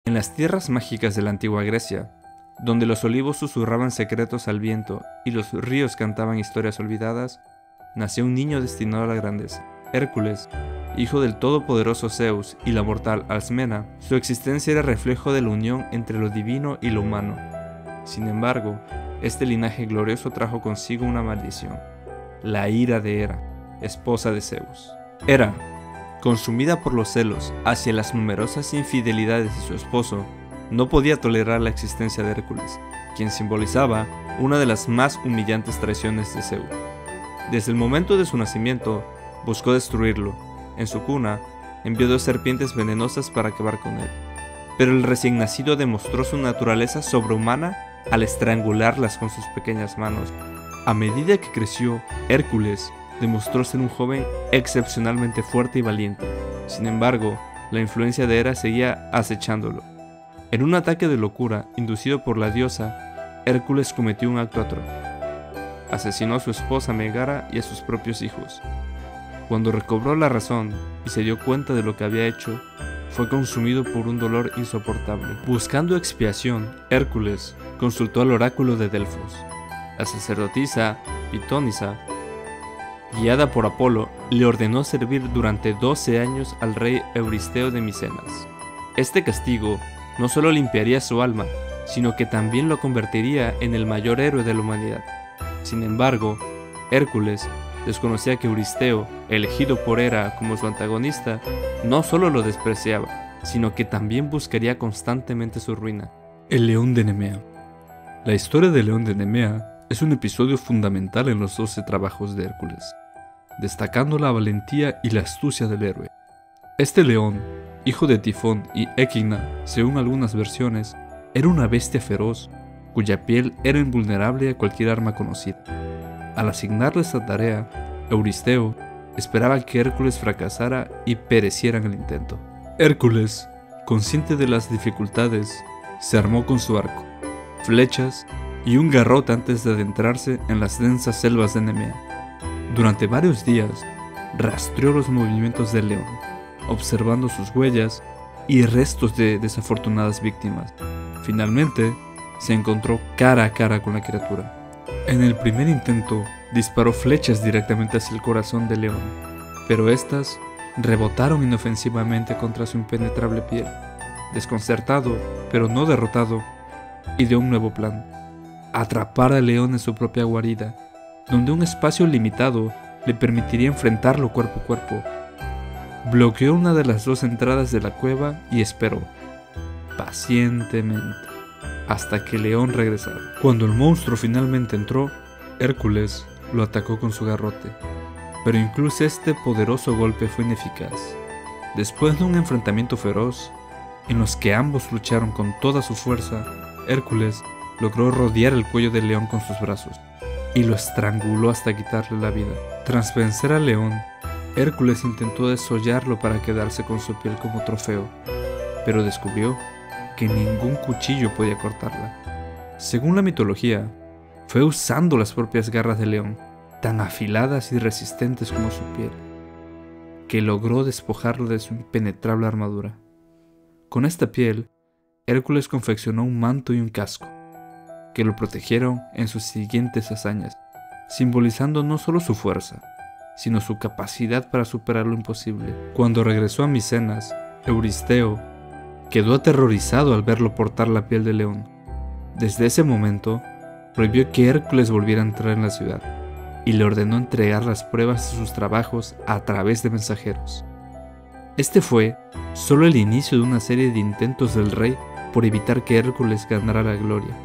En las tierras mágicas de la antigua Grecia, donde los olivos susurraban secretos al viento y los ríos cantaban historias olvidadas, nació un niño destinado a la grandeza. Hércules, hijo del todopoderoso Zeus y la mortal Alcmena, su existencia era reflejo de la unión entre lo divino y lo humano. Sin embargo, este linaje glorioso trajo consigo una maldición: la ira de Hera, esposa de Zeus. Hera, consumida por los celos hacia las numerosas infidelidades de su esposo, no podía tolerar la existencia de Hércules, quien simbolizaba una de las más humillantes traiciones de Zeus. Desde el momento de su nacimiento, buscó destruirlo. En su cuna, envió 2 serpientes venenosas para acabar con él. Pero el recién nacido demostró su naturaleza sobrehumana al estrangularlas con sus pequeñas manos. A medida que creció, Hércules demostró ser un joven excepcionalmente fuerte y valiente. Sin embargo, la influencia de Hera seguía acechándolo. En un ataque de locura inducido por la diosa, Hércules cometió un acto atroz. Asesinó a su esposa Megara y a sus propios hijos. Cuando recobró la razón y se dio cuenta de lo que había hecho, fue consumido por un dolor insoportable. Buscando expiación, Hércules consultó al oráculo de Delfos. La sacerdotisa Pitónisa, guiada por Apolo, le ordenó servir durante 12 años al rey Euristeo de Micenas. Este castigo no solo limpiaría su alma, sino que también lo convertiría en el mayor héroe de la humanidad. Sin embargo, Hércules desconocía que Euristeo, elegido por Hera como su antagonista, no solo lo despreciaba, sino que también buscaría constantemente su ruina. El león de Nemea. La historia del león de Nemea es un episodio fundamental en los 12 trabajos de Hércules, destacando la valentía y la astucia del héroe. Este león, hijo de Tifón y Équina, según algunas versiones, era una bestia feroz, cuya piel era invulnerable a cualquier arma conocida. Al asignarle esta tarea, Euristeo esperaba que Hércules fracasara y pereciera en el intento. Hércules, consciente de las dificultades, se armó con su arco, flechas y un garrote antes de adentrarse en las densas selvas de Nemea. Durante varios días, rastreó los movimientos del león, observando sus huellas y restos de desafortunadas víctimas. Finalmente, se encontró cara a cara con la criatura. En el primer intento, disparó flechas directamente hacia el corazón del león, pero estas rebotaron inofensivamente contra su impenetrable piel. Desconcertado, pero no derrotado, ideó un nuevo plan: atrapar al león en su propia guarida, donde un espacio limitado le permitiría enfrentarlo cuerpo a cuerpo. Bloqueó una de las 2 entradas de la cueva y esperó, pacientemente, hasta que el león regresara. Cuando el monstruo finalmente entró, Hércules lo atacó con su garrote, pero incluso este poderoso golpe fue ineficaz. Después de un enfrentamiento feroz, en los que ambos lucharon con toda su fuerza, Hércules logró rodear el cuello del león con sus brazos y lo estranguló hasta quitarle la vida. Tras vencer al león, Hércules intentó desollarlo para quedarse con su piel como trofeo, pero descubrió que ningún cuchillo podía cortarla. Según la mitología, fue usando las propias garras del león, tan afiladas y resistentes como su piel, que logró despojarlo de su impenetrable armadura. Con esta piel, Hércules confeccionó un manto y un casco, que lo protegieron en sus siguientes hazañas, simbolizando no solo su fuerza, sino su capacidad para superar lo imposible. Cuando regresó a Micenas, Euristeo quedó aterrorizado al verlo portar la piel de león. Desde ese momento, prohibió que Hércules volviera a entrar en la ciudad y le ordenó entregar las pruebas de sus trabajos a través de mensajeros. Este fue solo el inicio de una serie de intentos del rey por evitar que Hércules ganara la gloria.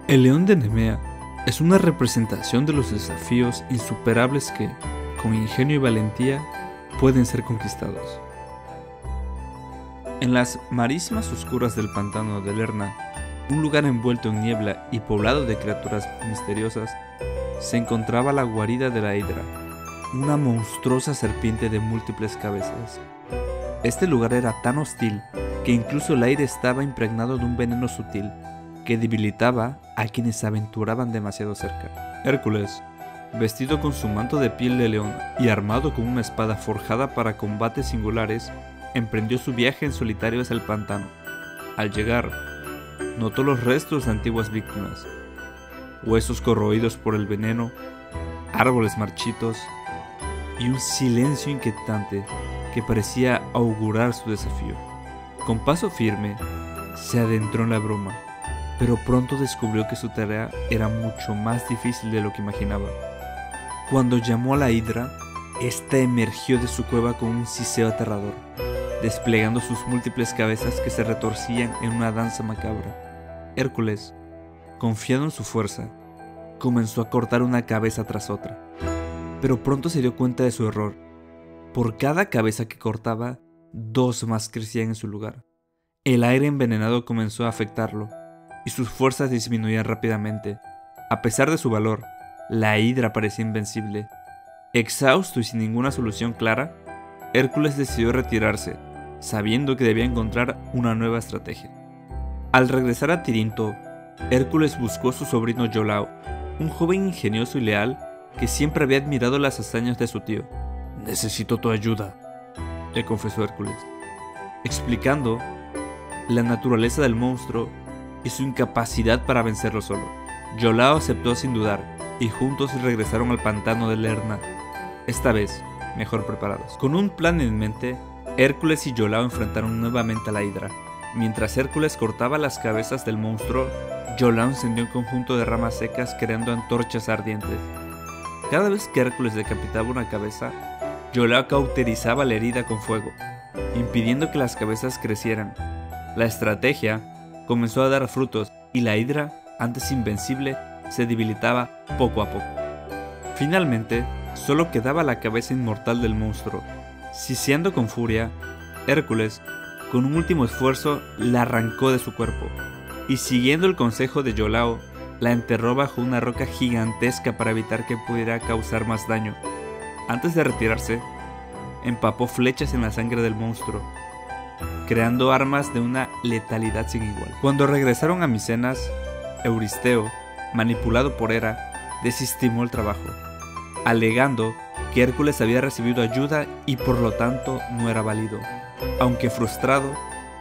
El león de Nemea es una representación de los desafíos insuperables que, con ingenio y valentía, pueden ser conquistados. En las marismas oscuras del pantano de Lerna, un lugar envuelto en niebla y poblado de criaturas misteriosas, se encontraba la guarida de la Hidra, una monstruosa serpiente de múltiples cabezas. Este lugar era tan hostil que incluso el aire estaba impregnado de un veneno sutil que debilitaba a quienes se aventuraban demasiado cerca. Hércules, vestido con su manto de piel de león y armado con una espada forjada para combates singulares, emprendió su viaje en solitario hacia el pantano. Al llegar, notó los restos de antiguas víctimas, huesos corroídos por el veneno, árboles marchitos y un silencio inquietante que parecía augurar su desafío. Con paso firme, se adentró en la bruma, pero pronto descubrió que su tarea era mucho más difícil de lo que imaginaba. Cuando llamó a la hidra, esta emergió de su cueva con un siseo aterrador, desplegando sus múltiples cabezas que se retorcían en una danza macabra. Hércules, confiado en su fuerza, comenzó a cortar una cabeza tras otra, pero pronto se dio cuenta de su error. Por cada cabeza que cortaba, 2 más crecían en su lugar. El aire envenenado comenzó a afectarlo, y sus fuerzas disminuían rápidamente. A pesar de su valor, la hidra parecía invencible. Exhausto y sin ninguna solución clara, Hércules decidió retirarse, sabiendo que debía encontrar una nueva estrategia. Al regresar a Tirinto, Hércules buscó a su sobrino Iolao, un joven ingenioso y leal que siempre había admirado las hazañas de su tío. «Necesito tu ayuda», le confesó Hércules, explicando la naturaleza del monstruo y su incapacidad para vencerlo solo. Iolao aceptó sin dudar, y juntos regresaron al pantano de Lerna, esta vez mejor preparados. Con un plan en mente, Hércules y Iolao enfrentaron nuevamente a la hidra. Mientras Hércules cortaba las cabezas del monstruo, Iolao encendió un conjunto de ramas secas creando antorchas ardientes. Cada vez que Hércules decapitaba una cabeza, Iolao cauterizaba la herida con fuego, impidiendo que las cabezas crecieran. La estrategia comenzó a dar frutos y la hidra, antes invencible, se debilitaba poco a poco. Finalmente, solo quedaba la cabeza inmortal del monstruo. Siseando con furia, Hércules, con un último esfuerzo, la arrancó de su cuerpo, y siguiendo el consejo de Iolao, la enterró bajo una roca gigantesca para evitar que pudiera causar más daño. Antes de retirarse, empapó flechas en la sangre del monstruo, creando armas de una letalidad sin igual. Cuando regresaron a Micenas, Euristeo, manipulado por Hera, desestimó el trabajo, alegando que Hércules había recibido ayuda y por lo tanto no era válido. Aunque frustrado,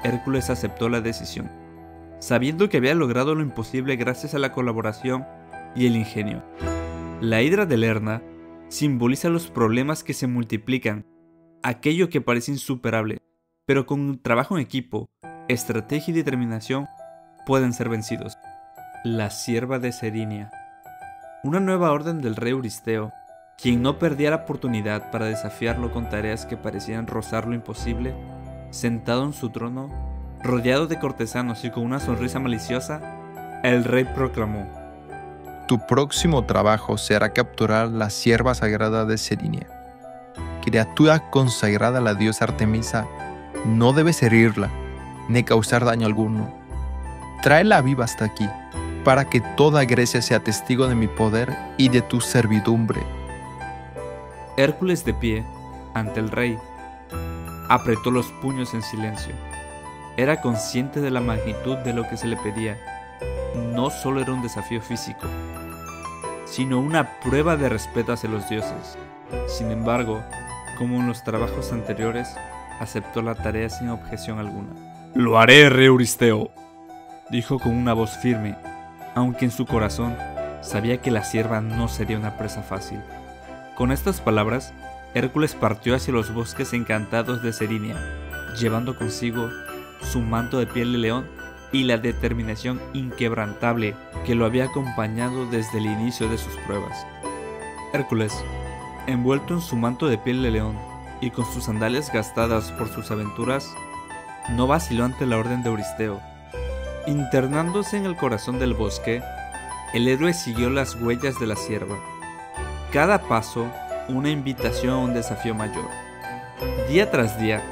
Hércules aceptó la decisión, sabiendo que había logrado lo imposible gracias a la colaboración y el ingenio. La hidra de Lerna simboliza los problemas que se multiplican, aquello que parece insuperable, pero con trabajo en equipo, estrategia y determinación pueden ser vencidos. La sierva de Serinia. Una nueva orden del rey Euristeo, quien no perdía la oportunidad para desafiarlo con tareas que parecían rozar lo imposible, sentado en su trono, rodeado de cortesanos y con una sonrisa maliciosa, el rey proclamó: Tu próximo trabajo será capturar la sierva sagrada de Serinia. Criatura consagrada a la diosa Artemisa, no debes herirla, ni causar daño alguno. Tráela viva hasta aquí, para que toda Grecia sea testigo de mi poder y de tu servidumbre. Hércules, de pie, ante el rey, apretó los puños en silencio. Era consciente de la magnitud de lo que se le pedía. No solo era un desafío físico, sino una prueba de respeto hacia los dioses. Sin embargo, como en los trabajos anteriores, aceptó la tarea sin objeción alguna. «Lo haré, rey Euristeo», dijo con una voz firme, aunque en su corazón sabía que la sierva no sería una presa fácil. Con estas palabras, Hércules partió hacia los bosques encantados de Serinia, llevando consigo su manto de piel de león y la determinación inquebrantable que lo había acompañado desde el inicio de sus pruebas. Hércules, envuelto en su manto de piel de león y con sus sandalias gastadas por sus aventuras, no vaciló ante la orden de Euristeo. Internándose en el corazón del bosque, el héroe siguió las huellas de la sierva. Cada paso, una invitación a un desafío mayor. Día tras día,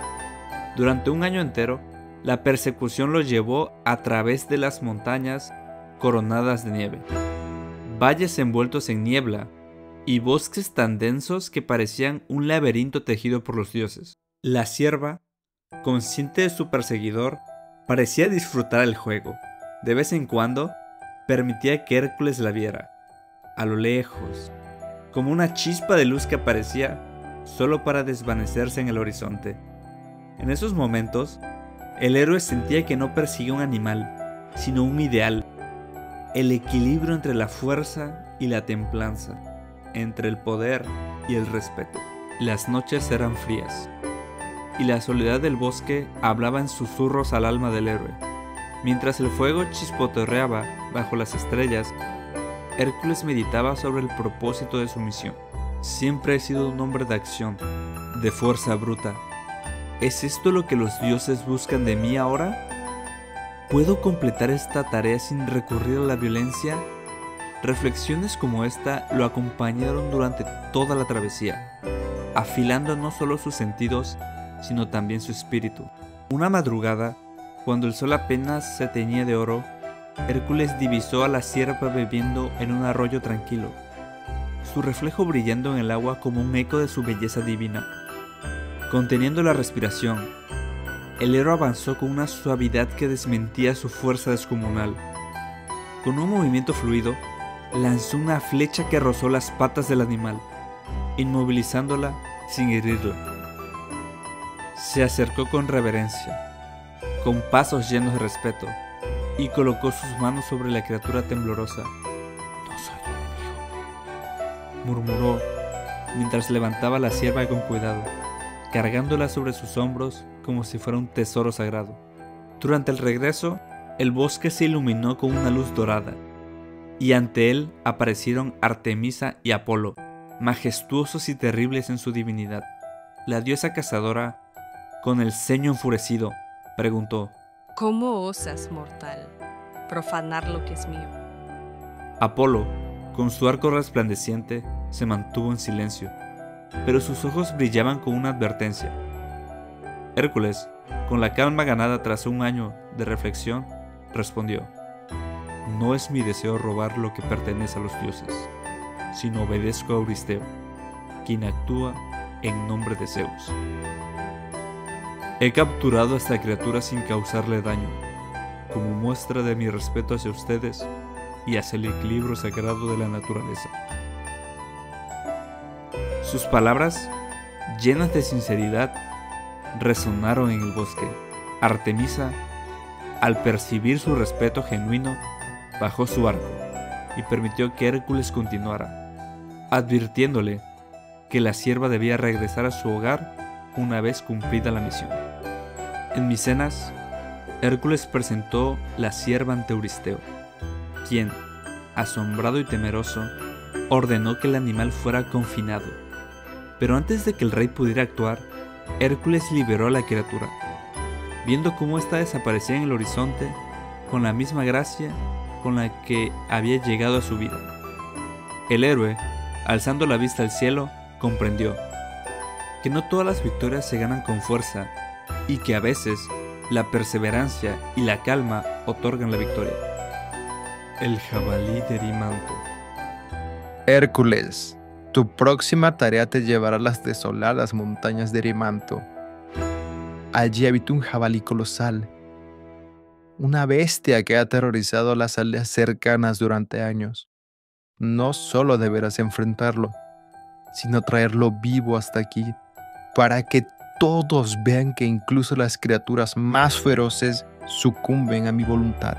durante un año entero, la persecución lo llevó a través de las montañas coronadas de nieve, valles envueltos en niebla y bosques tan densos que parecían un laberinto tejido por los dioses. La sierva, consciente de su perseguidor, parecía disfrutar el juego. De vez en cuando, permitía que Hércules la viera, a lo lejos, como una chispa de luz que aparecía solo para desvanecerse en el horizonte. En esos momentos, El héroe sentía que no perseguía un animal, sino un ideal, el equilibrio entre la fuerza y la templanza, entre el poder y el respeto. Las noches eran frías, y la soledad del bosque hablaba en susurros al alma del héroe. Mientras el fuego chispoteaba bajo las estrellas, Hércules meditaba sobre el propósito de su misión. Siempre he sido un hombre de acción, de fuerza bruta. ¿Es esto lo que los dioses buscan de mí ahora? ¿Puedo completar esta tarea sin recurrir a la violencia? Reflexiones como esta lo acompañaron durante toda la travesía, afilando no solo sus sentidos, sino también su espíritu. Una madrugada, cuando el sol apenas se teñía de oro, Hércules divisó a la cierva bebiendo en un arroyo tranquilo, su reflejo brillando en el agua como un eco de su belleza divina. Conteniendo la respiración, el héroe avanzó con una suavidad que desmentía su fuerza descomunal. Con un movimiento fluido, lanzó una flecha que rozó las patas del animal, inmovilizándola sin herirlo. Se acercó con reverencia, con pasos llenos de respeto, y colocó sus manos sobre la criatura temblorosa. «No soy tu enemigo», murmuró, mientras levantaba la cierva con cuidado, cargándola sobre sus hombros como si fuera un tesoro sagrado. Durante el regreso, el bosque se iluminó con una luz dorada, y ante él aparecieron Artemisa y Apolo, majestuosos y terribles en su divinidad. La diosa cazadora, con el ceño enfurecido, preguntó: ¿Cómo osas, mortal, profanar lo que es mío? Apolo, con su arco resplandeciente, se mantuvo en silencio, pero sus ojos brillaban con una advertencia. Hércules, con la calma ganada tras un año de reflexión, respondió: «No es mi deseo robar lo que pertenece a los dioses, sino obedezco a Euristeo, quien actúa en nombre de Zeus. He capturado a esta criatura sin causarle daño, como muestra de mi respeto hacia ustedes y hacia el equilibrio sagrado de la naturaleza». Sus palabras, llenas de sinceridad, resonaron en el bosque. Artemisa, al percibir su respeto genuino, bajó su arco y permitió que Hércules continuara, advirtiéndole que la sierva debía regresar a su hogar una vez cumplida la misión. En Micenas, Hércules presentó la sierva ante Euristeo, quien, asombrado y temeroso, ordenó que el animal fuera confinado. Pero antes de que el rey pudiera actuar, Hércules liberó a la criatura, viendo cómo ésta desaparecía en el horizonte con la misma gracia con la que había llegado a su vida. El héroe, alzando la vista al cielo, comprendió que no todas las victorias se ganan con fuerza y que a veces la perseverancia y la calma otorgan la victoria. El jabalí de Erimanto. Hércules, tu próxima tarea te llevará a las desoladas montañas de Erimanto. Allí habita un jabalí colosal, una bestia que ha aterrorizado a las aldeas cercanas durante años. No solo deberás enfrentarlo, sino traerlo vivo hasta aquí, para que todos vean que incluso las criaturas más feroces sucumben a mi voluntad.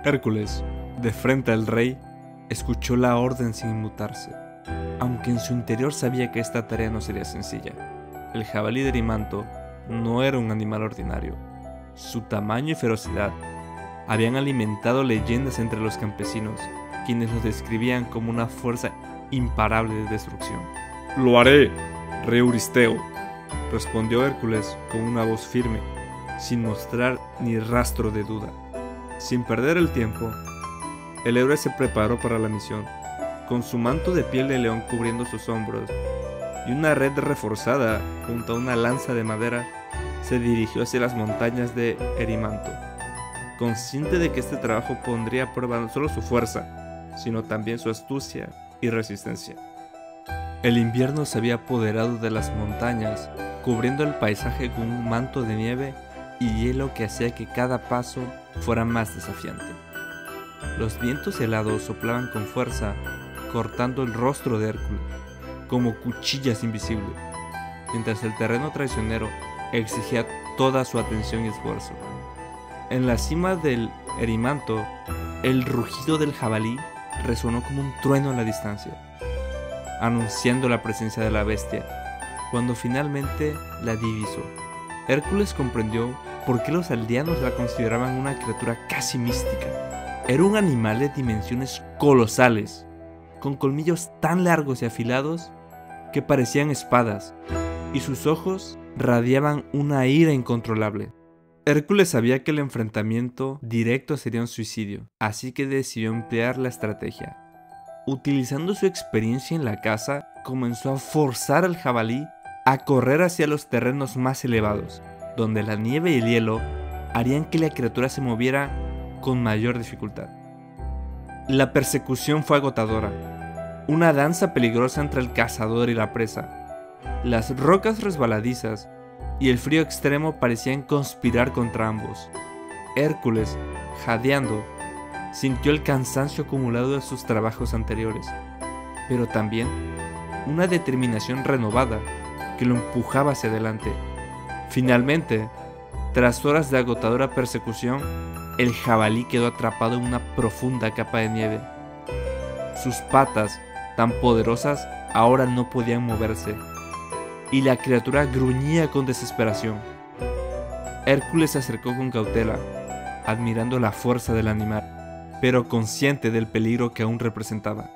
Hércules, de frente al rey, escuchó la orden sin inmutarse, aunque en su interior sabía que esta tarea no sería sencilla. El jabalí de Erimanto no era un animal ordinario. Su tamaño y ferocidad habían alimentado leyendas entre los campesinos, quienes lo describían como una fuerza imparable de destrucción. «Lo haré, rey Euristeo», respondió Hércules con una voz firme, sin mostrar ni rastro de duda. Sin perder el tiempo, el héroe se preparó para la misión, con su manto de piel de león cubriendo sus hombros y una red reforzada junto a una lanza de madera. Se dirigió hacia las montañas de Erimanto, consciente de que este trabajo pondría a prueba no solo su fuerza, sino también su astucia y resistencia. El invierno se había apoderado de las montañas, cubriendo el paisaje con un manto de nieve y hielo que hacía que cada paso fuera más desafiante. Los vientos helados soplaban con fuerza, cortando el rostro de Hércules, como cuchillas invisibles, mientras el terreno traicionero exigía toda su atención y esfuerzo. En la cima del Erimanto, el rugido del jabalí resonó como un trueno en la distancia, anunciando la presencia de la bestia. Cuando finalmente la divisó, Hércules comprendió por qué los aldeanos la consideraban una criatura casi mística. Era un animal de dimensiones colosales, con colmillos tan largos y afilados que parecían espadas, y sus ojos radiaban una ira incontrolable. Hércules sabía que el enfrentamiento directo sería un suicidio, así que decidió emplear la estrategia. Utilizando su experiencia en la caza, comenzó a forzar al jabalí a correr hacia los terrenos más elevados, donde la nieve y el hielo harían que la criatura se moviera con mayor dificultad. La persecución fue agotadora, una danza peligrosa entre el cazador y la presa. Las rocas resbaladizas y el frío extremo parecían conspirar contra ambos. Hércules, jadeando, sintió el cansancio acumulado de sus trabajos anteriores, pero también una determinación renovada que lo empujaba hacia adelante. Finalmente, tras horas de agotadora persecución, el jabalí quedó atrapado en una profunda capa de nieve. Sus patas, tan poderosas, ahora no podían moverse, y la criatura gruñía con desesperación. Hércules se acercó con cautela, admirando la fuerza del animal, pero consciente del peligro que aún representaba.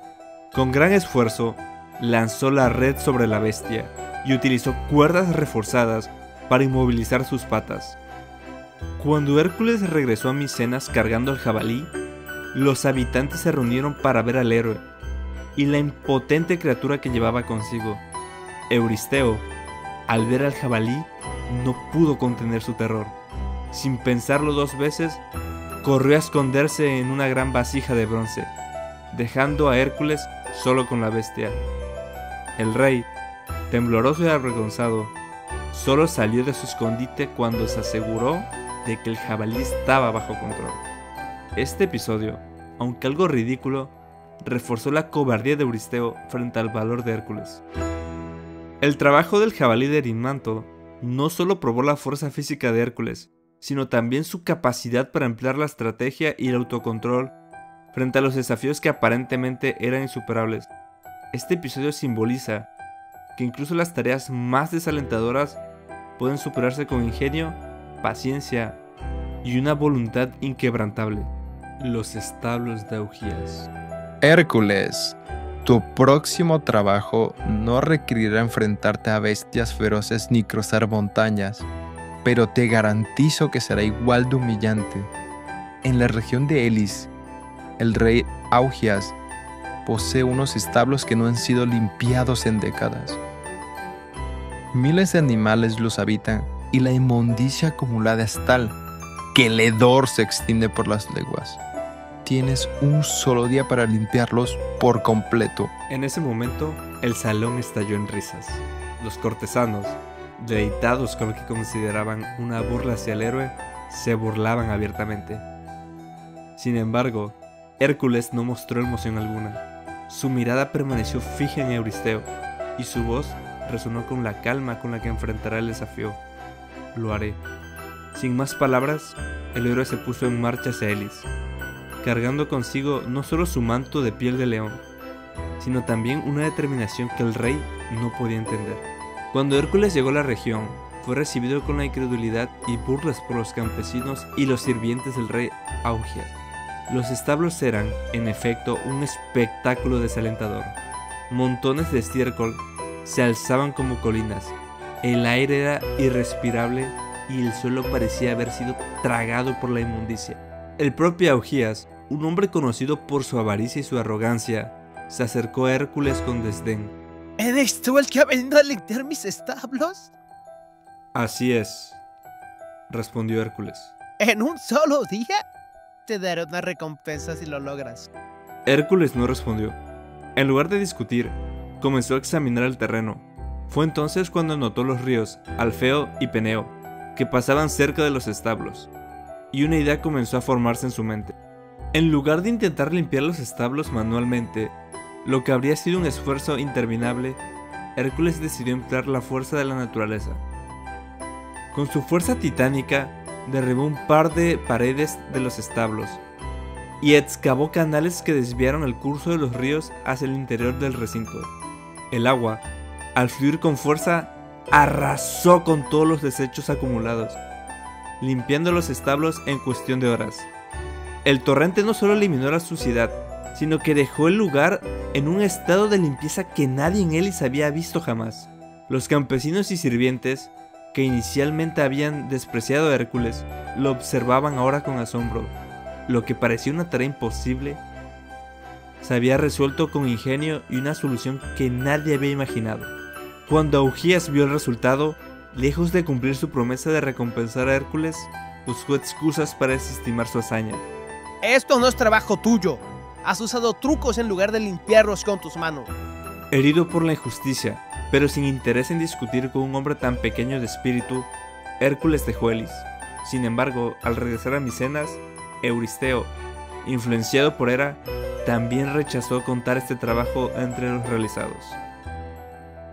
Con gran esfuerzo, lanzó la red sobre la bestia y utilizó cuerdas reforzadas para inmovilizar sus patas. Cuando Hércules regresó a Micenas cargando al jabalí, los habitantes se reunieron para ver al héroe y la impotente criatura que llevaba consigo. Euristeo, al ver al jabalí, no pudo contener su terror. Sin pensarlo dos veces, corrió a esconderse en una gran vasija de bronce, dejando a Hércules solo con la bestia. El rey, tembloroso y avergonzado, solo salió de su escondite cuando se aseguró de que el jabalí estaba bajo control. Este episodio, aunque algo ridículo, reforzó la cobardía de Euristeo frente al valor de Hércules. El trabajo del jabalí de Erimanto no solo probó la fuerza física de Hércules, sino también su capacidad para emplear la estrategia y el autocontrol frente a los desafíos que aparentemente eran insuperables. Este episodio simboliza que incluso las tareas más desalentadoras pueden superarse con ingenio, paciencia y una voluntad inquebrantable. Los establos de Augías. Hércules, tu próximo trabajo no requerirá enfrentarte a bestias feroces ni cruzar montañas, pero te garantizo que será igual de humillante. En la región de Elis, el rey Augías posee unos establos que no han sido limpiados en décadas. Miles de animales los habitan y la inmundicia acumulada es tal que el hedor se extiende por las leguas. Tienes un solo día para limpiarlos por completo. En ese momento, el salón estalló en risas. Los cortesanos, deleitados con lo que consideraban una burla hacia el héroe, se burlaban abiertamente. Sin embargo, Hércules no mostró emoción alguna. Su mirada permaneció fija en Euristeo, y su voz resonó con la calma con la que enfrentará el desafío. Lo haré. Sin más palabras, el héroe se puso en marcha hacia Elis, cargando consigo no solo su manto de piel de león, sino también una determinación que el rey no podía entender. Cuando Hércules llegó a la región, fue recibido con la incredulidad y burlas por los campesinos y los sirvientes del rey Augías. Los establos eran, en efecto, un espectáculo desalentador. Montones de estiércol se alzaban como colinas, el aire era irrespirable y el suelo parecía haber sido tragado por la inmundicia. El propio Augías, un hombre conocido por su avaricia y su arrogancia, se acercó a Hércules con desdén. ¿Eres tú el que ha venido a limpiar mis establos? Así es, respondió Hércules. ¿En un solo día? Te daré una recompensa si lo logras. Hércules no respondió. En lugar de discutir, comenzó a examinar el terreno. Fue entonces cuando notó los ríos Alfeo y Peneo, que pasaban cerca de los establos, y una idea comenzó a formarse en su mente. En lugar de intentar limpiar los establos manualmente, lo que habría sido un esfuerzo interminable, Hércules decidió emplear la fuerza de la naturaleza. Con su fuerza titánica, derribó un par de paredes de los establos y excavó canales que desviaron el curso de los ríos hacia el interior del recinto. El agua, al fluir con fuerza, arrasó con todos los desechos acumulados, limpiando los establos en cuestión de horas. El torrente no solo eliminó la suciedad, sino que dejó el lugar en un estado de limpieza que nadie en Elis había visto jamás. Los campesinos y sirvientes, que inicialmente habían despreciado a Hércules, lo observaban ahora con asombro. Lo que parecía una tarea imposible se había resuelto con ingenio y una solución que nadie había imaginado. Cuando Augías vio el resultado, lejos de cumplir su promesa de recompensar a Hércules, buscó excusas para desestimar su hazaña. Esto no es trabajo tuyo. Has usado trucos en lugar de limpiarlos con tus manos. Herido por la injusticia, pero sin interés en discutir con un hombre tan pequeño de espíritu, Hércules dejó Elis. Sin embargo, al regresar a Micenas, Euristeo, influenciado por Hera, también rechazó contar este trabajo entre los realizados,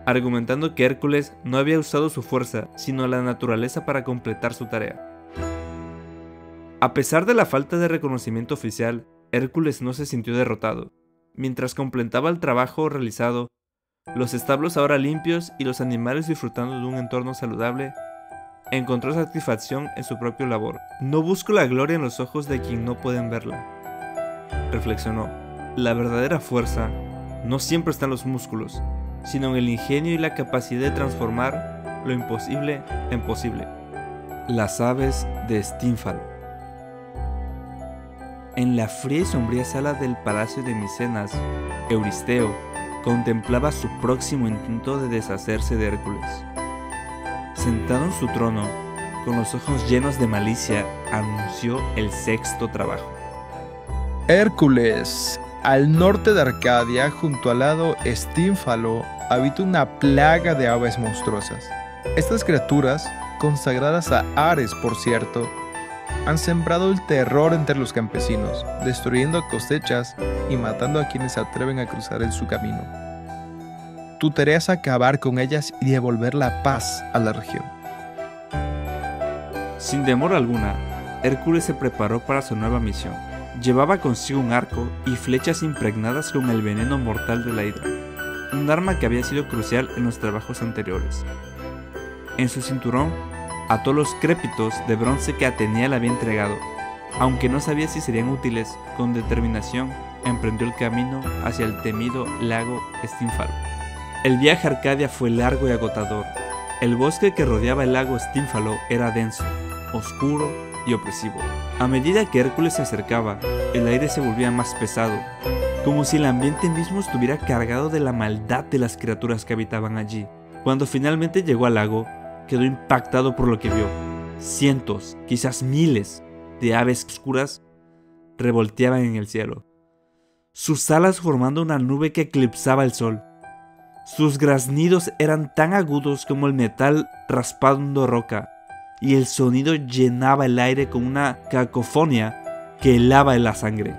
argumentando que Hércules no había usado su fuerza, sino la naturaleza para completar su tarea. A pesar de la falta de reconocimiento oficial, Hércules no se sintió derrotado. Mientras completaba el trabajo realizado, los establos ahora limpios y los animales disfrutando de un entorno saludable, encontró satisfacción en su propia labor. No busco la gloria en los ojos de quien no pueden verla, reflexionó. La verdadera fuerza no siempre está en los músculos, sino en el ingenio y la capacidad de transformar lo imposible en posible. Las aves de Estínfalo. En la fría y sombría sala del palacio de Micenas, Euristeo contemplaba su próximo intento de deshacerse de Hércules. Sentado en su trono, con los ojos llenos de malicia, anunció el sexto trabajo. Hércules, al norte de Arcadia, junto al lado Estínfalo, habita una plaga de aves monstruosas. Estas criaturas, consagradas a Ares por cierto, han sembrado el terror entre los campesinos, destruyendo cosechas y matando a quienes se atreven a cruzar en su camino. Tu tarea es acabar con ellas y devolver la paz a la región. Sin demora alguna, Hércules se preparó para su nueva misión. Llevaba consigo un arco y flechas impregnadas con el veneno mortal de la hidra, un arma que había sido crucial en los trabajos anteriores. En su cinturón ató los crépitos de bronce que Atenea le había entregado. Aunque no sabía si serían útiles, con determinación emprendió el camino hacia el temido lago Estínfalo. El viaje a Arcadia fue largo y agotador. El bosque que rodeaba el lago Estínfalo era denso, oscuro y opresivo. A medida que Hércules se acercaba, el aire se volvía más pesado, como si el ambiente mismo estuviera cargado de la maldad de las criaturas que habitaban allí. Cuando finalmente llegó al lago, quedó impactado por lo que vio. Cientos, quizás miles, de aves oscuras revolteaban en el cielo, sus alas formando una nube que eclipsaba el sol. Sus graznidos eran tan agudos como el metal raspando roca, y el sonido llenaba el aire con una cacofonía que helaba en la sangre.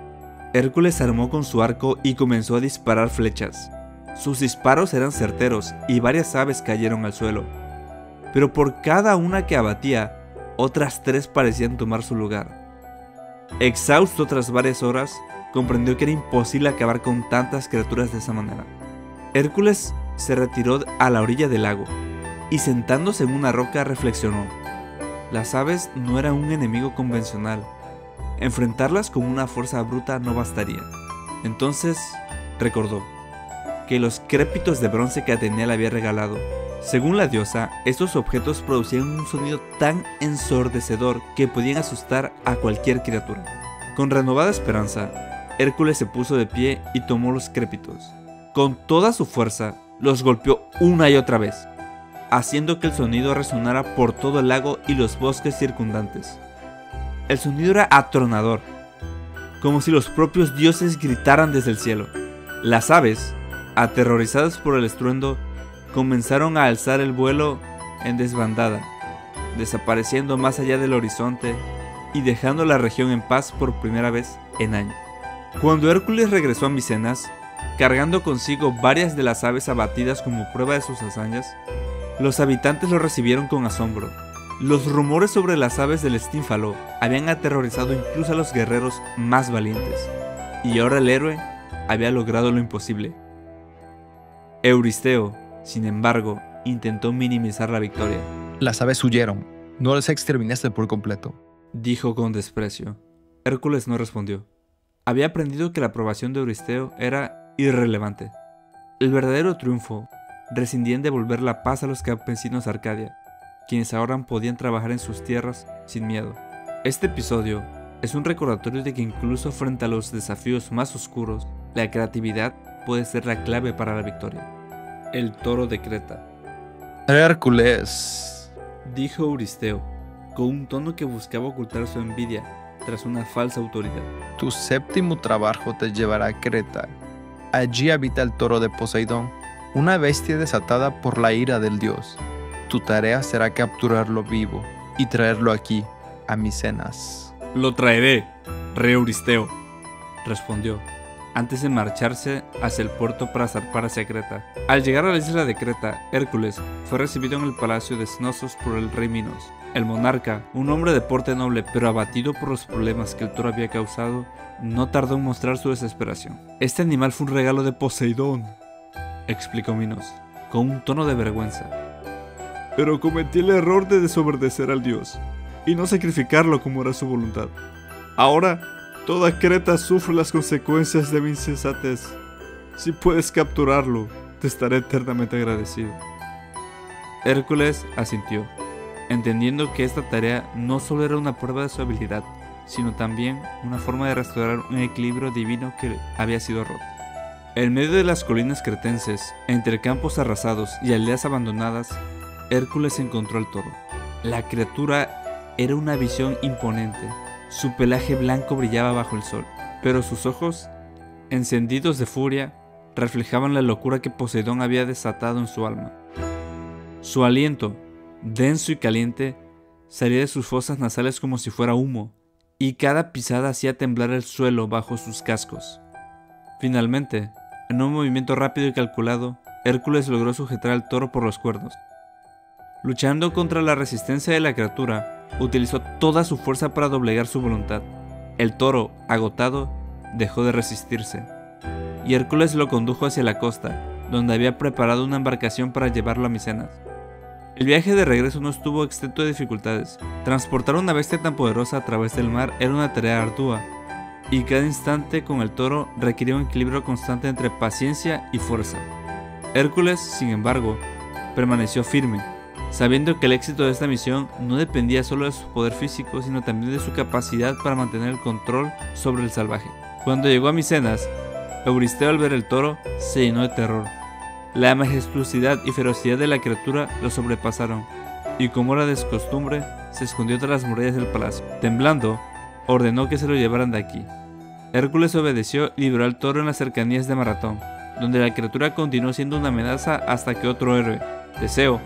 Hércules se armó con su arco y comenzó a disparar flechas. Sus disparos eran certeros y varias aves cayeron al suelo, pero por cada una que abatía, otras 3 parecían tomar su lugar. Exhausto tras varias horas, comprendió que era imposible acabar con tantas criaturas de esa manera. Hércules se retiró a la orilla del lago y, sentándose en una roca, reflexionó. Las aves no eran un enemigo convencional. Enfrentarlas con una fuerza bruta no bastaría. Entonces recordó que los crépitos de bronce que Atenea le había regalado. Según la diosa, estos objetos producían un sonido tan ensordecedor que podían asustar a cualquier criatura. Con renovada esperanza, Hércules se puso de pie y tomó los crépitos. Con toda su fuerza, los golpeó una y otra vez, haciendo que el sonido resonara por todo el lago y los bosques circundantes. El sonido era atronador, como si los propios dioses gritaran desde el cielo. Las aves, aterrorizadas por el estruendo, comenzaron a alzar el vuelo en desbandada, desapareciendo más allá del horizonte y dejando la región en paz por primera vez en años. Cuando Hércules regresó a Micenas, cargando consigo varias de las aves abatidas como prueba de sus hazañas, los habitantes lo recibieron con asombro. Los rumores sobre las aves del estínfalo habían aterrorizado incluso a los guerreros más valientes, y ahora el héroe había logrado lo imposible. Euristeo, sin embargo, intentó minimizar la victoria. Las aves huyeron, no las exterminaste por completo. Dijo con desprecio. Hércules no respondió. Había aprendido que la aprobación de Euristeo era irrelevante. El verdadero triunfo residía en devolver la paz a los campesinos de Arcadia, quienes ahora podían trabajar en sus tierras sin miedo. Este episodio es un recordatorio de que incluso frente a los desafíos más oscuros, la creatividad puede ser la clave para la victoria. El toro de Creta. Hércules, Dijo Euristeo, con un tono que buscaba ocultar su envidia tras una falsa autoridad. tu séptimo trabajo te llevará a Creta. Allí habita el toro de Poseidón, una bestia desatada por la ira del dios. Tu tarea será capturarlo vivo y traerlo aquí, a Micenas. Lo traeré, rey Euristeo, respondió, antes de marcharse hacia el puerto para zarpar hacia Creta. Al llegar a la isla de Creta, Hércules fue recibido en el palacio de Cnosos por el rey Minos. El monarca, un hombre de porte noble pero abatido por los problemas que el toro había causado, no tardó en mostrar su desesperación. Este animal fue un regalo de Poseidón, explicó Minos, con un tono de vergüenza. Pero cometí el error de desobedecer al dios y no sacrificarlo como era su voluntad. Ahora, toda Creta sufre las consecuencias de mi insensatez. Si puedes capturarlo, te estaré eternamente agradecido. Hércules asintió, entendiendo que esta tarea no solo era una prueba de su habilidad, sino también una forma de restaurar un equilibrio divino que había sido roto. En medio de las colinas cretenses, entre campos arrasados y aldeas abandonadas, Hércules encontró al toro. La criatura era una visión imponente. Su pelaje blanco brillaba bajo el sol, pero sus ojos, encendidos de furia, reflejaban la locura que Poseidón había desatado en su alma. Su aliento, denso y caliente, salía de sus fosas nasales como si fuera humo, y cada pisada hacía temblar el suelo bajo sus cascos. Finalmente, en un movimiento rápido y calculado, Hércules logró sujetar al toro por los cuernos. Luchando contra la resistencia de la criatura, utilizó toda su fuerza para doblegar su voluntad. El toro, agotado, dejó de resistirse, y Hércules lo condujo hacia la costa, donde había preparado una embarcación para llevarlo a Micenas. El viaje de regreso no estuvo exento de dificultades. Transportar una bestia tan poderosa a través del mar era una tarea ardua, y cada instante con el toro requería un equilibrio constante entre paciencia y fuerza. Hércules, sin embargo, permaneció firme, sabiendo que el éxito de esta misión no dependía solo de su poder físico, sino también de su capacidad para mantener el control sobre el salvaje. Cuando llegó a Micenas, Euristeo, al ver el toro, se llenó de terror. La majestuosidad y ferocidad de la criatura lo sobrepasaron, y como era de su costumbre, se escondió tras las murallas del palacio. Temblando, ordenó que se lo llevaran de aquí. Hércules obedeció y liberó al toro en las cercanías de Maratón, donde la criatura continuó siendo una amenaza hasta que otro héroe, Teseo,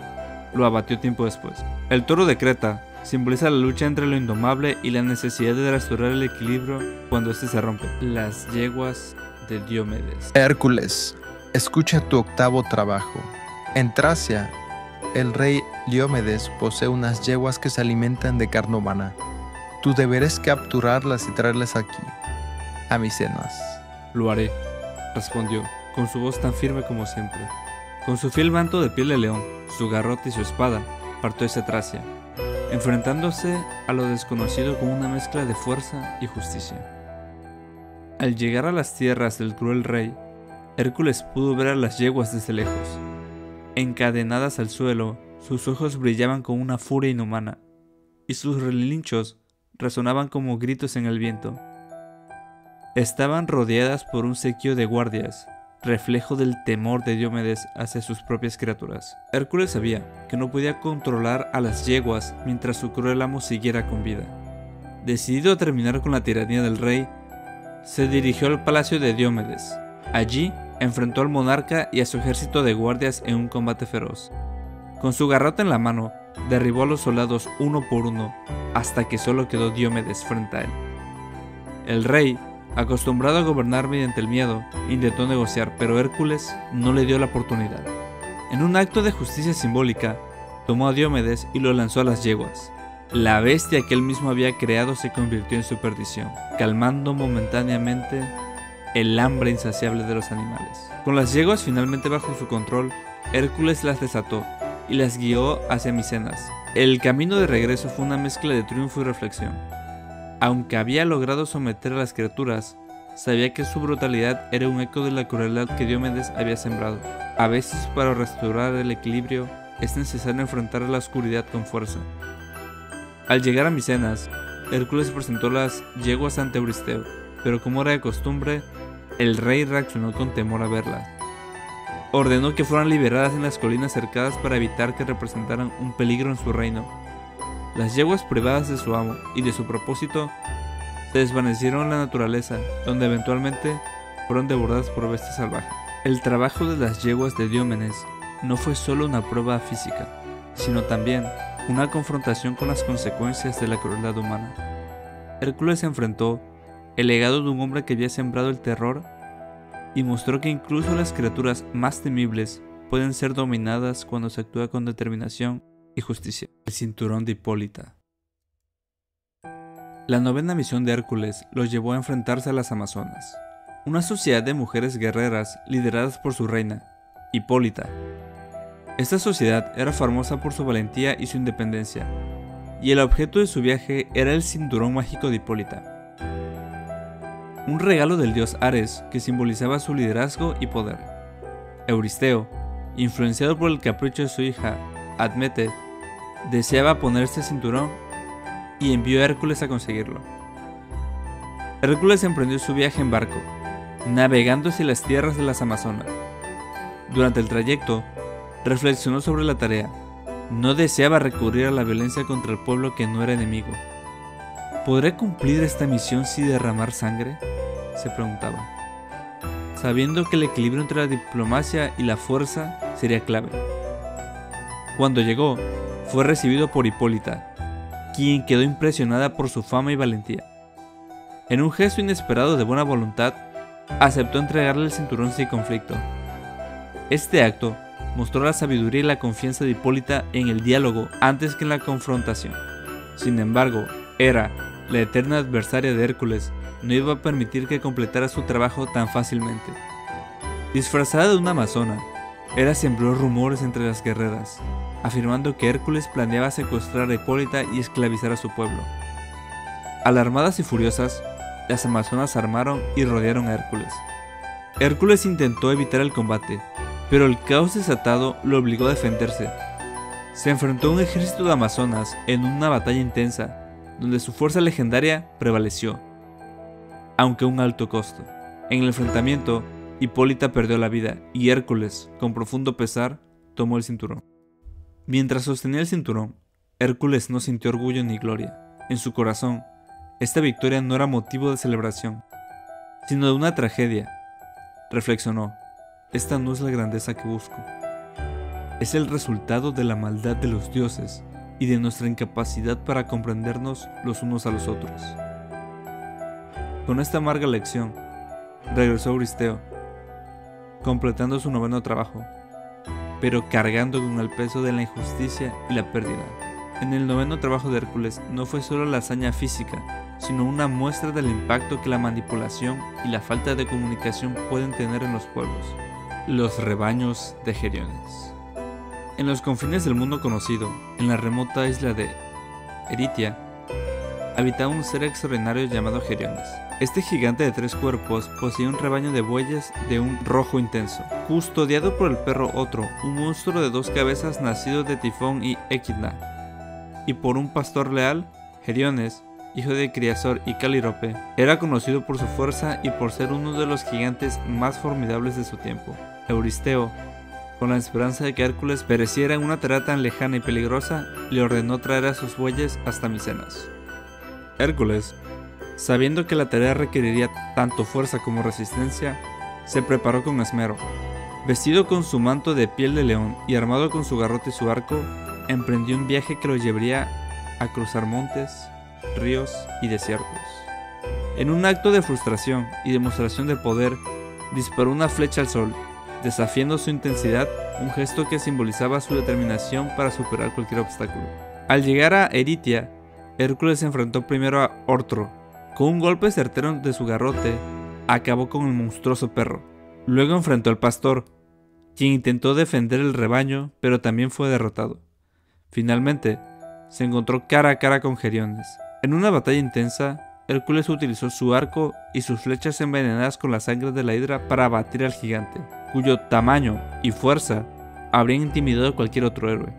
lo abatió tiempo después. El toro de Creta simboliza la lucha entre lo indomable y la necesidad de restaurar el equilibrio cuando éste se rompe. Las yeguas de Diomedes. Hércules, escucha tu octavo trabajo. En Tracia, el rey Diomedes posee unas yeguas que se alimentan de carne humana. Tu deber es capturarlas y traerlas aquí, a Micenas. Lo haré, respondió, con su voz tan firme como siempre. Con su fiel manto de piel de león, su garrote y su espada, partió hacia Tracia, enfrentándose a lo desconocido con una mezcla de fuerza y justicia. Al llegar a las tierras del cruel rey, Hércules pudo ver a las yeguas desde lejos. Encadenadas al suelo, sus ojos brillaban con una furia inhumana, y sus relinchos resonaban como gritos en el viento. Estaban rodeadas por un séquito de guardias, reflejo del temor de Diomedes hacia sus propias criaturas. Hércules sabía que no podía controlar a las yeguas mientras su cruel amo siguiera con vida. Decidido a terminar con la tiranía del rey, se dirigió al palacio de Diomedes. Allí enfrentó al monarca y a su ejército de guardias en un combate feroz. Con su garrote en la mano, derribó a los soldados uno por uno, hasta que solo quedó Diomedes frente a él. El rey, acostumbrado a gobernar mediante el miedo, intentó negociar, pero Hércules no le dio la oportunidad. En un acto de justicia simbólica, tomó a Diomedes y lo lanzó a las yeguas. La bestia que él mismo había creado se convirtió en su perdición, calmando momentáneamente el hambre insaciable de los animales. Con las yeguas finalmente bajo su control, Hércules las desató y las guió hacia Micenas. El camino de regreso fue una mezcla de triunfo y reflexión. Aunque había logrado someter a las criaturas, sabía que su brutalidad era un eco de la crueldad que Diomedes había sembrado. A veces, para restaurar el equilibrio, es necesario enfrentar la oscuridad con fuerza. Al llegar a Micenas, Hércules presentó las yeguas ante Euristeo, pero como era de costumbre, el rey reaccionó con temor a verlas. Ordenó que fueran liberadas en las colinas cercadas para evitar que representaran un peligro en su reino. Las yeguas, privadas de su amo y de su propósito, se desvanecieron en la naturaleza, donde eventualmente fueron devoradas por bestias salvajes. El trabajo de las yeguas de Diomedes no fue solo una prueba física, sino también una confrontación con las consecuencias de la crueldad humana. Hércules enfrentó el legado de un hombre que había sembrado el terror y mostró que incluso las criaturas más temibles pueden ser dominadas cuando se actúa con determinación y justicia. El cinturón de Hipólita. La novena misión de Hércules los llevó a enfrentarse a las Amazonas, una sociedad de mujeres guerreras lideradas por su reina, Hipólita. Esta sociedad era famosa por su valentía y su independencia, y el objeto de su viaje era el cinturón mágico de Hipólita, un regalo del dios Ares que simbolizaba su liderazgo y poder. Euristeo, influenciado por el capricho de su hija, Admete, deseaba ponerse el cinturón y envió a Hércules a conseguirlo. Hércules emprendió su viaje en barco, navegando hacia las tierras de las Amazonas. Durante el trayecto, reflexionó sobre la tarea. No deseaba recurrir a la violencia contra el pueblo que no era enemigo. ¿Podré cumplir esta misión sin derramar sangre?, se preguntaba, sabiendo que el equilibrio entre la diplomacia y la fuerza sería clave. Cuando llegó, fue recibido por Hipólita, quien quedó impresionada por su fama y valentía. En un gesto inesperado de buena voluntad, aceptó entregarle el cinturón sin conflicto. Este acto mostró la sabiduría y la confianza de Hipólita en el diálogo antes que en la confrontación. Sin embargo, Hera, la eterna adversaria de Hércules, no iba a permitir que completara su trabajo tan fácilmente. Disfrazada de una amazona, Hera sembró rumores entre las guerreras, afirmando que Hércules planeaba secuestrar a Hipólita y esclavizar a su pueblo. Alarmadas y furiosas, las amazonas armaron y rodearon a Hércules. Hércules intentó evitar el combate, pero el caos desatado lo obligó a defenderse. Se enfrentó a un ejército de amazonas en una batalla intensa, donde su fuerza legendaria prevaleció, aunque a un alto costo. En el enfrentamiento, Hipólita perdió la vida y Hércules, con profundo pesar, tomó el cinturón. Mientras sostenía el cinturón, Hércules no sintió orgullo ni gloria. En su corazón, esta victoria no era motivo de celebración, sino de una tragedia. Reflexionó: esta no es la grandeza que busco. Es el resultado de la maldad de los dioses y de nuestra incapacidad para comprendernos los unos a los otros. Con esta amarga lección, regresó Euristeo, completando su noveno trabajo, pero cargando con el peso de la injusticia y la pérdida. En el noveno trabajo de Hércules no fue solo la hazaña física, sino una muestra del impacto que la manipulación y la falta de comunicación pueden tener en los pueblos. Los rebaños de Geriones. En los confines del mundo conocido, en la remota isla de Eritia, habitaba un ser extraordinario llamado Geriones. Este gigante de 3 cuerpos poseía un rebaño de bueyes de un rojo intenso, custodiado por el perro Otro, un monstruo de 2 cabezas nacido de Tifón y Equidna, y por un pastor leal, Geriones, hijo de Criasor y Calirope. Era conocido por su fuerza y por ser uno de los gigantes más formidables de su tiempo. Euristeo, con la esperanza de que Hércules pereciera en una tarea tan lejana y peligrosa, le ordenó traer a sus bueyes hasta Micenas. Hércules, sabiendo que la tarea requeriría tanto fuerza como resistencia, se preparó con esmero. Vestido con su manto de piel de león y armado con su garrote y su arco, emprendió un viaje que lo llevaría a cruzar montes, ríos y desiertos. En un acto de frustración y demostración de poder, disparó una flecha al sol, desafiando su intensidad un gesto que simbolizaba su determinación para superar cualquier obstáculo. Al llegar a Eritia, Hércules se enfrentó primero a Ortro. Con un golpe certero de su garrote, acabó con el monstruoso perro. Luego enfrentó al pastor, quien intentó defender el rebaño, pero también fue derrotado. Finalmente, se encontró cara a cara con Geriones. En una batalla intensa, Hércules utilizó su arco y sus flechas envenenadas con la sangre de la hidra para abatir al gigante, cuyo tamaño y fuerza habrían intimidado a cualquier otro héroe.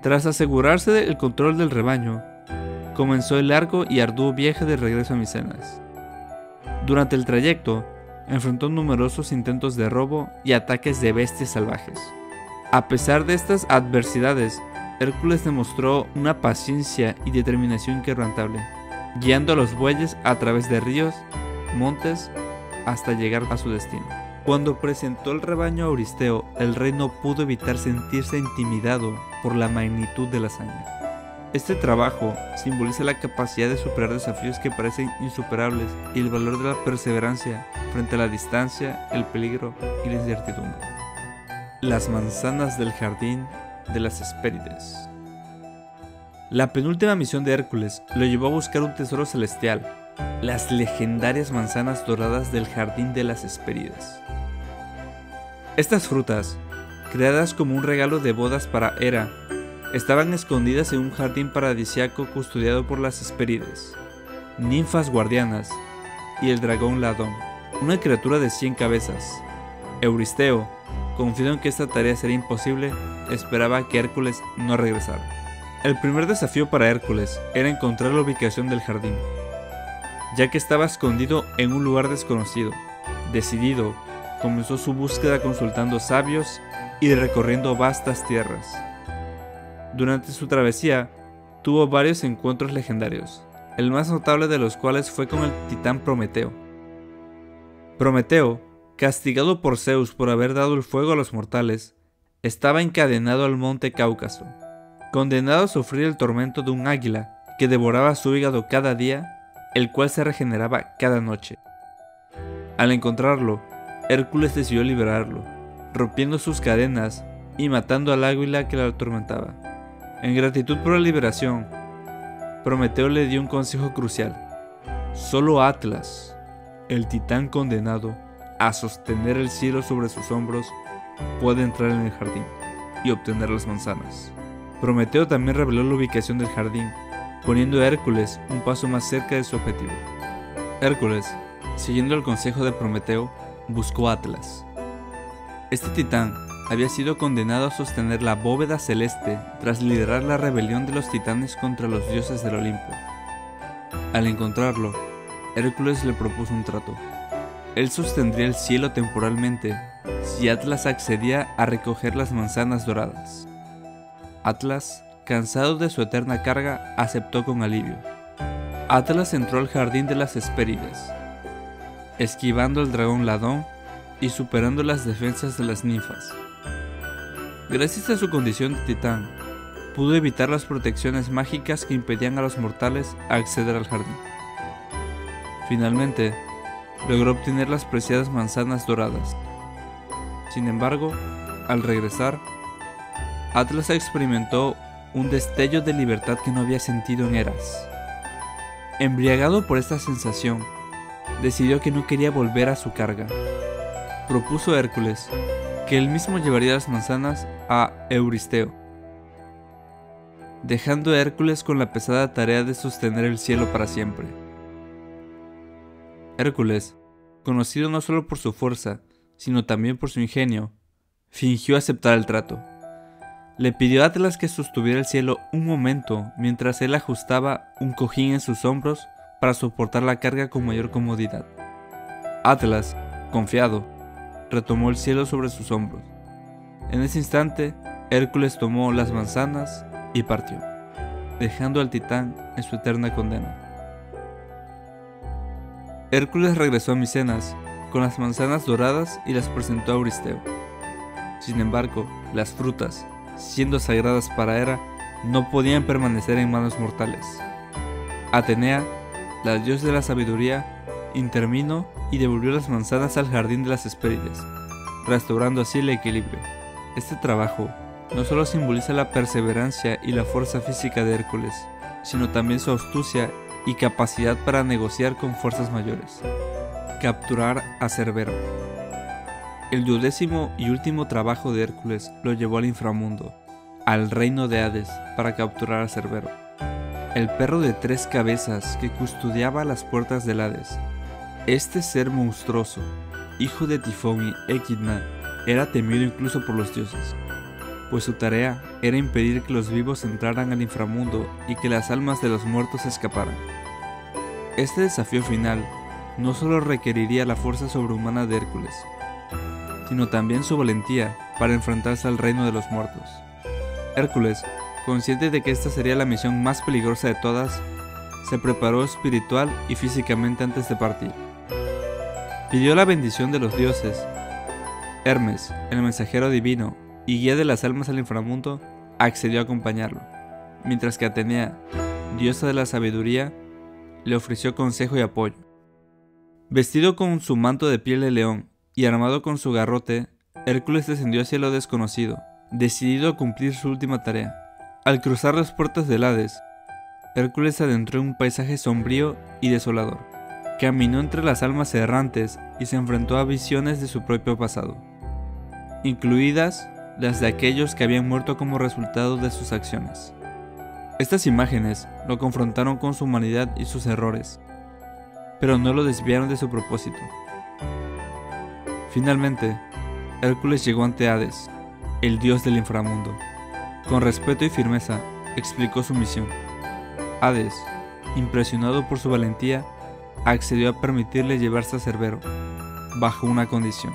Tras asegurarse del control del rebaño, comenzó el largo y arduo viaje de regreso a Micenas. Durante el trayecto, enfrentó numerosos intentos de robo y ataques de bestias salvajes. A pesar de estas adversidades, Hércules demostró una paciencia y determinación inquebrantable, guiando a los bueyes a través de ríos, montes, hasta llegar a su destino. Cuando presentó el rebaño a Euristeo, el rey no pudo evitar sentirse intimidado por la magnitud de la hazaña. Este trabajo simboliza la capacidad de superar desafíos que parecen insuperables y el valor de la perseverancia frente a la distancia, el peligro y la incertidumbre. Las manzanas del jardín de las Hespérides. La penúltima misión de Hércules lo llevó a buscar un tesoro celestial, las legendarias manzanas doradas del jardín de las Hespérides. Estas frutas, creadas como un regalo de bodas para Hera, estaban escondidas en un jardín paradisíaco custodiado por las Hespérides, ninfas guardianas y el dragón Ladón, una criatura de 100 cabezas. Euristeo, confiado en que esta tarea sería imposible, esperaba que Hércules no regresara. El primer desafío para Hércules era encontrar la ubicación del jardín, ya que estaba escondido en un lugar desconocido. Decidido, comenzó su búsqueda consultando sabios y recorriendo vastas tierras. Durante su travesía, tuvo varios encuentros legendarios, el más notable de los cuales fue con el titán Prometeo. Prometeo, castigado por Zeus por haber dado el fuego a los mortales, estaba encadenado al monte Cáucaso, condenado a sufrir el tormento de un águila que devoraba su hígado cada día, el cual se regeneraba cada noche. Al encontrarlo, Hércules decidió liberarlo, rompiendo sus cadenas y matando al águila que lo atormentaba. En gratitud por la liberación, Prometeo le dio un consejo crucial. Solo Atlas, el titán condenado a sostener el cielo sobre sus hombros, puede entrar en el jardín y obtener las manzanas. Prometeo también reveló la ubicación del jardín, poniendo a Hércules un paso más cerca de su objetivo. Hércules, siguiendo el consejo de Prometeo, buscó a Atlas. Este titán había sido condenado a sostener la bóveda celeste tras liderar la rebelión de los titanes contra los dioses del Olimpo. Al encontrarlo, Hércules le propuso un trato. Él sostendría el cielo temporalmente si Atlas accedía a recoger las manzanas doradas. Atlas, cansado de su eterna carga, aceptó con alivio. Atlas entró al jardín de las Hespérides, esquivando al dragón Ladón y superando las defensas de las ninfas. Gracias a su condición de titán, pudo evitar las protecciones mágicas que impedían a los mortales acceder al jardín. Finalmente, logró obtener las preciadas manzanas doradas. Sin embargo, al regresar, Atlas experimentó un destello de libertad que no había sentido en eras. Embriagado por esta sensación, decidió que no quería volver a su carga. Propuso a Hércules que él mismo llevaría las manzanas a Euristeo, dejando a Hércules con la pesada tarea de sostener el cielo para siempre. Hércules, conocido no solo por su fuerza, sino también por su ingenio, fingió aceptar el trato. Le pidió a Atlas que sostuviera el cielo un momento mientras él ajustaba un cojín en sus hombros para soportar la carga con mayor comodidad. Atlas, confiado, retomó el cielo sobre sus hombros. En ese instante, Hércules tomó las manzanas y partió, dejando al titán en su eterna condena. Hércules regresó a Micenas con las manzanas doradas y las presentó a Euristeo. Sin embargo, las frutas, siendo sagradas para Hera, no podían permanecer en manos mortales. Atenea, la diosa de la sabiduría, intervino y devolvió las manzanas al jardín de las Hespérides, restaurando así el equilibrio. Este trabajo no solo simboliza la perseverancia y la fuerza física de Hércules, sino también su astucia y capacidad para negociar con fuerzas mayores. Capturar a Cerbero. El 12º y último trabajo de Hércules lo llevó al inframundo, al reino de Hades, para capturar a Cerbero, el perro de 3 cabezas que custodiaba las puertas del Hades. Este ser monstruoso, hijo de Tifón y Equidna, era temido incluso por los dioses, pues su tarea era impedir que los vivos entraran al inframundo y que las almas de los muertos escaparan. Este desafío final no solo requeriría la fuerza sobrehumana de Hércules, sino también su valentía para enfrentarse al reino de los muertos. Hércules, consciente de que esta sería la misión más peligrosa de todas, se preparó espiritual y físicamente antes de partir. Pidió la bendición de los dioses. Hermes, el mensajero divino y guía de las almas al inframundo, accedió a acompañarlo, mientras que Atenea, diosa de la sabiduría, le ofreció consejo y apoyo. Vestido con su manto de piel de león y armado con su garrote, Hércules descendió hacia lo desconocido, decidido a cumplir su última tarea. Al cruzar las puertas del Hades, Hércules se adentró en un paisaje sombrío y desolador. Caminó entre las almas errantes y se enfrentó a visiones de su propio pasado, incluidas las de aquellos que habían muerto como resultado de sus acciones. Estas imágenes lo confrontaron con su humanidad y sus errores, pero no lo desviaron de su propósito. Finalmente, Hércules llegó ante Hades, el dios del inframundo. Con respeto y firmeza, explicó su misión. Hades, impresionado por su valentía, accedió a permitirle llevarse a Cerbero, bajo una condición.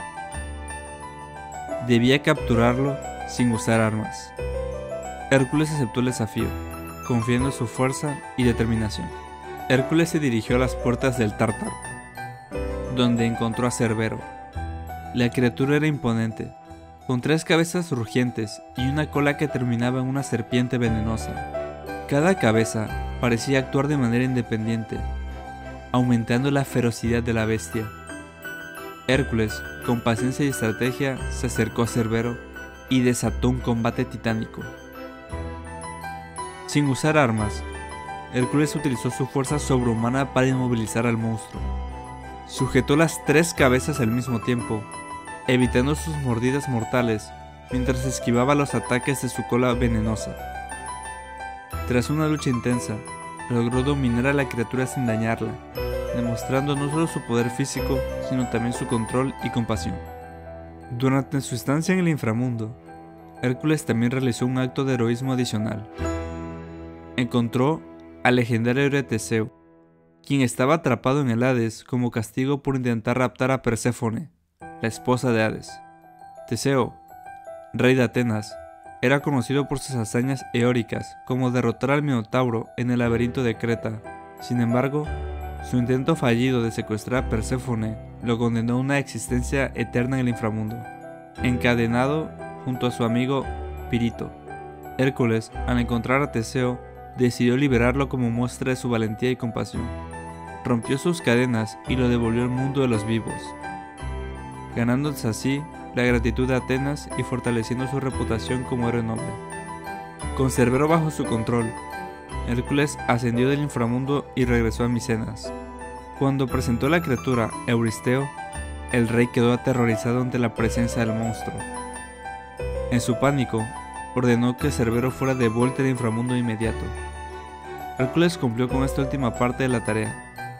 Debía capturarlo sin usar armas. Hércules aceptó el desafío, confiando en su fuerza y determinación. Hércules se dirigió a las puertas del Tártaro, donde encontró a Cerbero. La criatura era imponente, con 3 cabezas rugientes y una cola que terminaba en una serpiente venenosa. Cada cabeza parecía actuar de manera independiente, aumentando la ferocidad de la bestia. Hércules, con paciencia y estrategia, se acercó a Cerbero y desató un combate titánico. Sin usar armas, Hércules utilizó su fuerza sobrehumana para inmovilizar al monstruo. Sujetó las 3 cabezas al mismo tiempo, evitando sus mordidas mortales mientras esquivaba los ataques de su cola venenosa. Tras una lucha intensa, logró dominar a la criatura sin dañarla, demostrando no solo su poder físico, sino también su control y compasión. Durante su estancia en el inframundo, Hércules también realizó un acto de heroísmo adicional. Encontró al legendario héroe Teseo, quien estaba atrapado en el Hades como castigo por intentar raptar a Perséfone, la esposa de Hades. Teseo, rey de Atenas, era conocido por sus hazañas eóricas, como derrotar al Minotauro en el laberinto de Creta. Sin embargo, su intento fallido de secuestrar a Perséfone lo condenó a una existencia eterna en el inframundo, encadenado junto a su amigo Pirito. Hércules, al encontrar a Teseo, decidió liberarlo como muestra de su valentía y compasión. Rompió sus cadenas y lo devolvió al mundo de los vivos, ganándose así la gratitud de Atenas y fortaleciendo su reputación como héroe noble. Con Cerbero bajo su control, Hércules ascendió del inframundo y regresó a Micenas. Cuando presentó la criatura a Euristeo, el rey quedó aterrorizado ante la presencia del monstruo. En su pánico, ordenó que Cerbero fuera devuelto al inframundo de inmediato. Hércules cumplió con esta última parte de la tarea,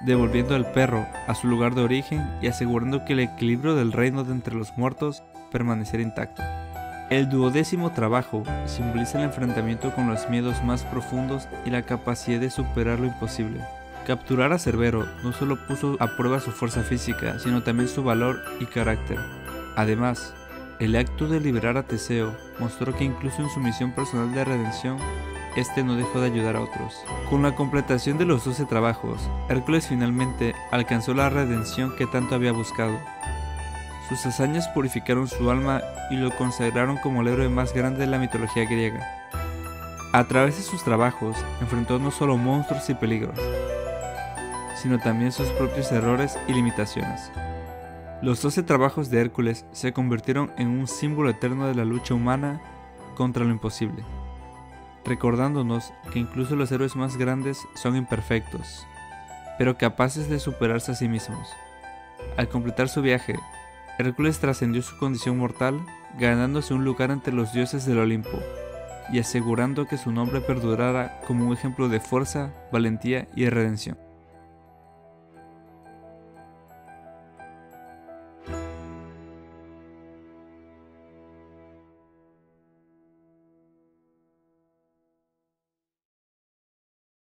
devolviendo al perro a su lugar de origen y asegurando que el equilibrio del reino de entre los muertos permaneciera intacto. El 12º trabajo simboliza el enfrentamiento con los miedos más profundos y la capacidad de superar lo imposible. Capturar a Cerbero no solo puso a prueba su fuerza física, sino también su valor y carácter. Además, el acto de liberar a Teseo mostró que incluso en su misión personal de redención, este no dejó de ayudar a otros. Con la completación de los 12 trabajos, Hércules finalmente alcanzó la redención que tanto había buscado. Sus hazañas purificaron su alma y lo consagraron como el héroe más grande de la mitología griega. A través de sus trabajos, enfrentó no solo monstruos y peligros, sino también sus propios errores y limitaciones, Los 12 trabajos de Hércules se convirtieron en un símbolo eterno de la lucha humana contra lo imposible, recordándonos que incluso los héroes más grandes son imperfectos, pero capaces de superarse a sí mismos. Al completar su viaje, Hércules trascendió su condición mortal, ganándose un lugar entre los dioses del Olimpo y asegurando que su nombre perdurara como un ejemplo de fuerza, valentía y redención.